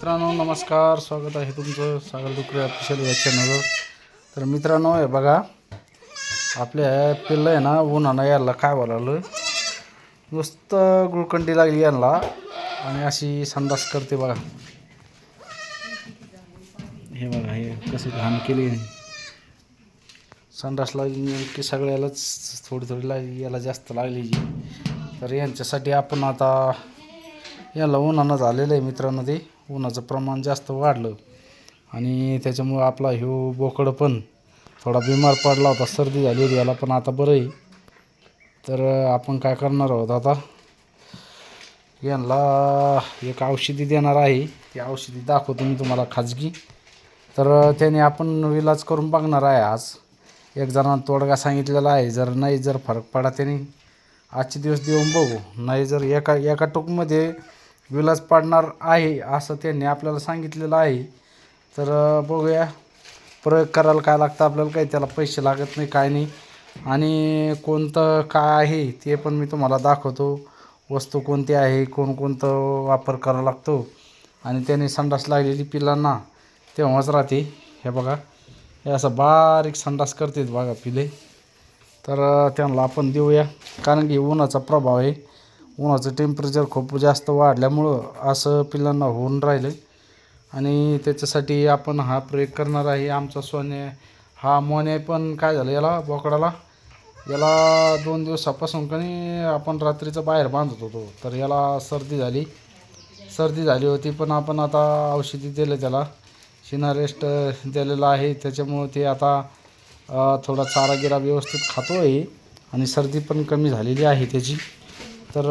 मित्रांनो नमस्कार, स्वागत आहे तुमचं सागर डुकरे ऑफिशियल या चॅनलवर. तर मित्रांनो हे बघा, आपल्या पिल्लं आहे ना उन्हानं यायला काय बोलावलं, नुसतं गुळकंडी लागली यांना आणि अशी संडास करते बघा. हे बघा हे कसं घाण केली संडास लागली की सगळ्यालाच थोडी थोडी लागली, याला जास्त लागली जी. तर यांच्यासाठी आपण आता याला उन्हानं झालेलं आहे मित्रांनो. ते उन्हाचं प्रमाण जास्त वाढलं आणि त्याच्यामुळं आपला ह्यो बोकड पण थोडा बिमार पडला होता, सर्दी झाली होती याला, पण आता बरं आहे. तर आपण काय करणार आहोत आता, यांना एक औषधी देणार आहे. ती औषधी दाखवतो मी तुम्हाला खाजगी. तर त्याने आपण इलाज करून बघणार आहे. आज एक जणांना तोडगा सांगितलेला आहे. जर फरक पडा त्याने आजचे दिवस देऊन बघू, नाही जर एका टोकमध्ये विलाज पाडणार आहे असं त्यांनी आपल्याला सांगितलेलं आहे. तर बघूया, प्रयोग करायला काय लागतं आपल्याला, काही त्याला पैसे लागत नाही काय नाही. आणि कोणतं काय आहे ते पण मी तुम्हाला दाखवतो, वस्तू कोणती आहे, कोणतं वापर करावा लागतो. आणि त्याने संडास लागलेली पिलांना तेव्हाच राहते. हे बघा, हे असं बारीक संडास करतात बघा पिले. तर त्यांना आपण देऊया, कारण की उन्हाचा प्रभाव आहे. उन्हाचं टेम्परेचर खूप जास्त वाढल्यामुळं असं पिलांना होऊन राहिलं आणि त्याच्यासाठी आपण हा प्रयोग करणार आहे. आमचा सोन्या हा मोन्या पण काय झालं याला बोकडाला, याला 2 दिवसापासून कणी आपण रात्रीचं बाहेर बांधत होतो. तर याला सर्दी झाली होती, पण आपण आता औषधी दिलं त्याला, सिनारेस्ट दिलेलं आहे. त्याच्यामुळं ते आता थोडा चारा गिरा व्यवस्थित खातो आहे आणि सर्दी पण कमी झालेली आहे त्याची. तर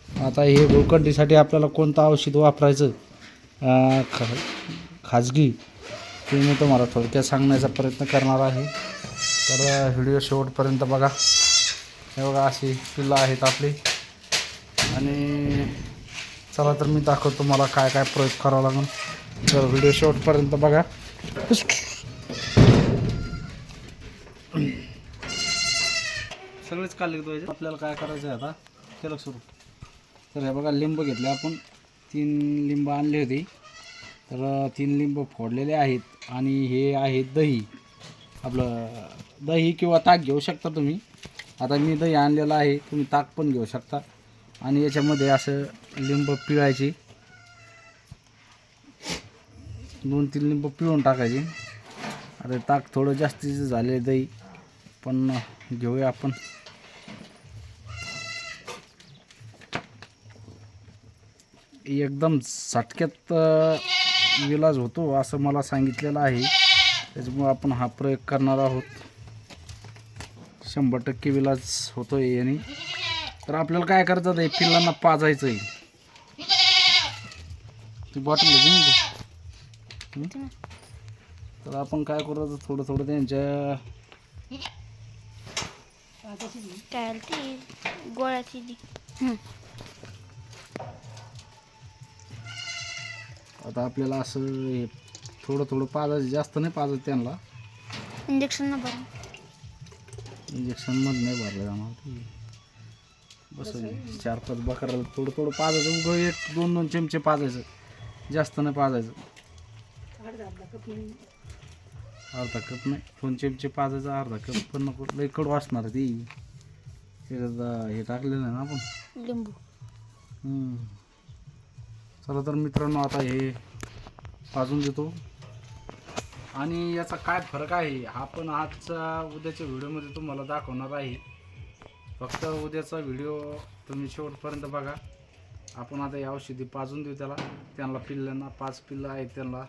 आता हे गुळकंडीसाठी आपल्याला कोणतं औषध वापरायचं खाजगी ते मी तुम्हाला थोडक्यात सांगण्याचा प्रयत्न करणार आहे. तर व्हिडिओ शेवटपर्यंत बघा. हे बघा अशी पिल्लं आहेत आपली. आणि चला तर मी दाखवतो तुम्हाला काय काय प्रयोग करावा लागेल. तर व्हिडिओ शेवटपर्यंत बघा. सगळेच काढले पाहिजे. आपल्याला काय करायचं आहे आता, केलं सुरू. तर हे बघा, लिंब घेतले आपण, 3 लिंब आणले होते. तर 3 लिंब फोडलेले आहेत आणि हे आहे दही. आपलं दही किंवा ताक घेऊ शकता तुम्ही. आता मी दही आणलेलं आहे, तुम्ही ताक पण घेऊ शकता. आणि याच्यामध्ये असं लिंब पिळायची, 2-3 लिंब पिळून टाकायचे. आता ताक थोडं जास्तीचं झाले, दही पण घेऊया आपण. एकदम झटक्यात इलाज होतो असं मला सांगितलेलं आहे. त्याच्यामुळे आपण हा प्रयोग करणार आहोत. 100% इलाज होतो आहे याने. तर आपल्याला काय करायचं आहे, पिल्लांना पाजायचं आहे. ती बॉटल होती. तर आपण काय करायचं, थोडं थोडं त्यांच्या गोळ्याची आता आपल्याला असं हे थोडं थोडं पाजायचं, जास्त नाही पाजायचं त्यांना. इंजेक्शन न भरून इंजेक्शनमध्ये नाही भरलं जाणार. बस 4-5 बकराला थोडं थोडं पाजायचं. उगं 1-2 चमचे पाजायचं, जास्त नाही पाजायचं. अर्धा कप नाही, 2 चमचे पाजायचं. अर्धा कप पण नको, लई कडू असणार ती. हे टाकलेलं आहे ना आपण लिंबू. चला तर मित्रांनो, आता हे पाजून देतो. आणि याचा काय फरक आहे हा पण उद्याच्या व्हिडिओमध्ये तुम्हाला दाखवणार आहे. फक्त उद्याचा व्हिडिओ तुम्ही शेवटपर्यंत बघा. आपण आता या औषधी पाजून देऊ त्यांना पिल्लांना. 5 पिल्लं आहेत, त्यांना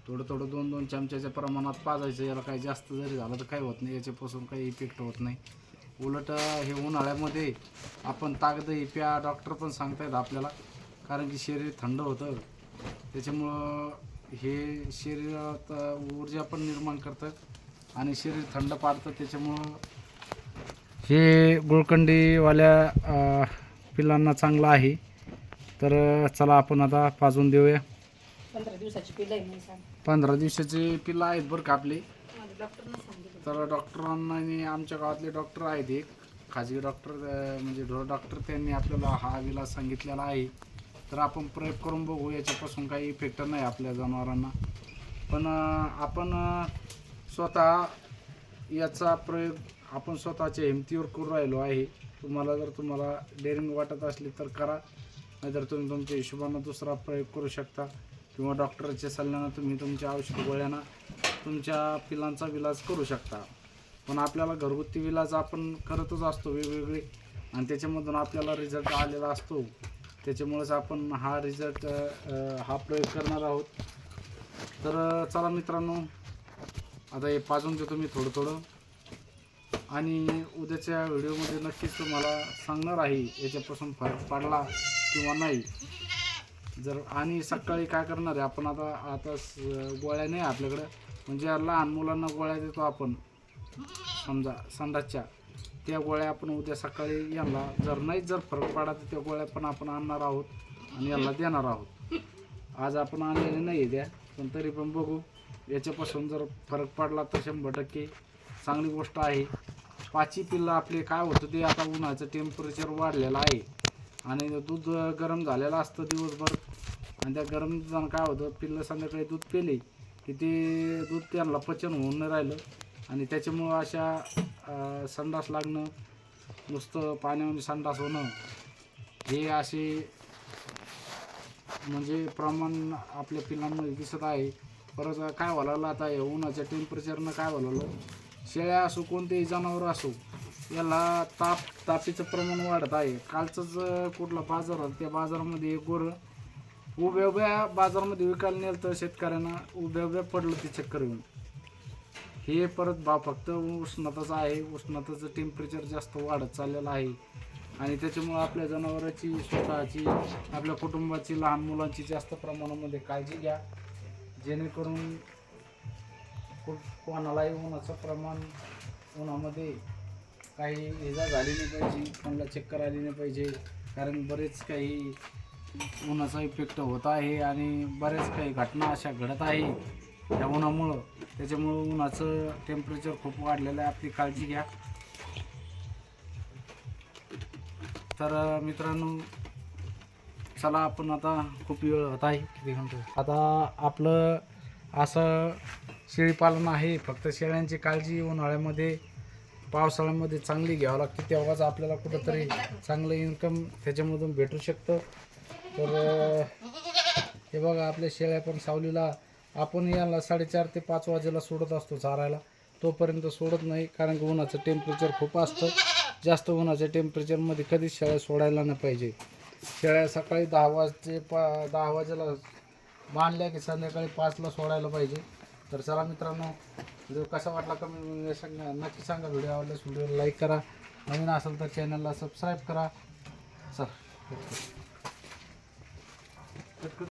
थोडं थोडं 2-2 चमच्याच्या प्रमाणात पाजायचं. याला काही जास्त जरी झालं तर काही होत नाही, याच्यापासून काही इफेक्ट होत नाही. उलट हे उन्हाळ्यामध्ये आपण ताक दही प्या, डॉक्टर पण सांगतायत आपल्याला, कारण की शरीर थंड होतं. त्याच्यामुळं हे शरीरात ऊर्जा पण निर्माण करतात आणि शरीर थंड पाडतं. त्याच्यामुळं हे गुळकंडीवाल्या पिल्लांना चांगलं आहे. तर चला आपण आता पाजून देऊया. 15 दिवसाची पिल्लं आहे म्हणून सांग. 15 दिवसाची पिल्लं आहेत बरं का आपले. तर डॉक्टरांना, आमच्या गावातले डॉक्टर आहेत, एक खाजगी डॉक्टर म्हणजे ढोर डॉक्टर, त्यांनी आपल्याला हा इलाज सांगितलेला आहे. तर आपण प्रयोग करून बघू. याच्यापासून काही इफेक्ट नाही आपल्या जनावरांना, पण आपण स्वतः याचा प्रयोग आपण स्वतःच्या हिमतीवर करू राहिलो आहे. तुम्हाला डेअरिंग वाटत असली तर करा, नाहीतर तुम्ही तुमच्या हिशोबानं दुसरा प्रयोग करू शकता, किंवा डॉक्टरच्या सल्ल्यानं तुम्ही तुमच्या औषध गोळ्यानं तुमच्या पिलांचा विलाज करू शकता. पण आपल्याला घरगुती विलाज आपण करतच असतो वेगवेगळे, आणि त्याच्यामधून आपल्याला रिझल्ट आलेला असतो. त्याच्यामुळेच आपण हा रिझल्ट हा प्रयोग करणार आहोत. तर चला मित्रांनो, आता हे पाजून देतो मी थोडं थोडं, आणि उद्याच्या व्हिडिओमध्ये नक्कीच तुम्हाला सांगणार आहे याच्यापासून फरक पडला किंवा नाही. आणि सकाळी काय करणार आहे आपण, आता गोळ्या नाही आपल्याकडं, म्हणजे लहान मुलांना गोळ्या देतो आपण समजा संडासच्या, त्या गोळ्या आपण उद्या सकाळी यांना जर फरक पडला तर त्या गोळ्या पण आपण आणणार आहोत आणि यांना देणार आहोत. आज आपण आणलेले नाही आहे त्या, पण तरी पण बघू. याच्यापासून जर फरक पडला तर 100% चांगली गोष्ट आहे. पाची पिल्लं आपले काय होतं ते, आता उन्हाचं टेम्परेचर वाढलेलं आहे आणि दूध गरम झालेलं असतं दिवसभर, आणि त्या गरम दुधानं काय होतं, पिल्लं संध्याकाळी दूध पिले की ते दूध त्यांना पचन होऊन नाही राहिलं, आणि त्याच्यामुळं अशा संडास लागणं, नुसतं पाण्यामध्ये संडास होणं, हे असे म्हणजे प्रमाण आपल्या पिल्लांमध्ये दिसत आहे. परत काय व्हायला आता हे उन्हाच्या टेम्परेचरनं काय व्हायला, शेळ्या असो कोणतेही जनावर असो, याला तापीचं प्रमाण वाढत आहे. कालचंच कुठला बाजार होता, त्या बाजारामध्ये एक गोरं उभ्या बाजारामध्ये विकायला नेलं तर शेतकऱ्यांना उभ्या पडलं ते चक्कर येऊन. हे परत फक्त उष्णताचं आहे, उष्णताचं टेम्परेचर जास्त वाढत चाललेलं आहे, आणि त्याच्यामुळं आपल्या जनावरांची, स्वतःची, आपल्या कुटुंबाची, लहान मुलांची जास्त प्रमाणामध्ये काळजी घ्या, जेणेकरून कोणालाही उन्हाचं प्रमाण, उन्हामध्ये काही इजा झाली नाही पाहिजे, कोणाला चक्कर आली नाही पाहिजे, कारण बरेच काही उन्हाचा इफेक्ट होत आहे आणि बरेच काही घटना अशा घडत आहे या उन्हामुळं. त्याच्यामुळं उन्हाचं टेम्परेचर खूप वाढलेलं आहे, आपली काळजी घ्या. तर मित्रांनो, चला आपण आता खूप वेळ होत आहे, किती घंटे आता आपलं असं शेळीपालन आहे. फक्त शेळ्यांची काळजी उन्हाळ्यामध्ये, पावसाळ्यामध्ये चांगली घ्यावं लागते, तेव्हाच आपल्याला कुठंतरी चांगलं इन्कम त्याच्यामधून भेटू शकतं. तर हे बघा, आपल्या शेळ्या पण सावलीला, आपण याला 4:30 ते 5 वाजेला सोडत असतो चारायला, तोपर्यंत सोडत नाही, कारण की उन्हाचं टेम्परेचर खूप असतं. जास्त उन्हाच्या टेम्परेचरमध्ये कधीच शेळ्या सोडायला नाही पाहिजे. शेळ्या सकाळी 10 वाजेला बांधल्या की संध्याकाळी 5ला सोडायला पाहिजे. तर चला मित्रांनो, व्हिडिओ कसा वाटला नक्की सांगा. व्हिडिओ आवडल्यास व्हिडिओला लाईक करा, नवीन असेल तर चॅनलला सबस्क्राईब करा. चल.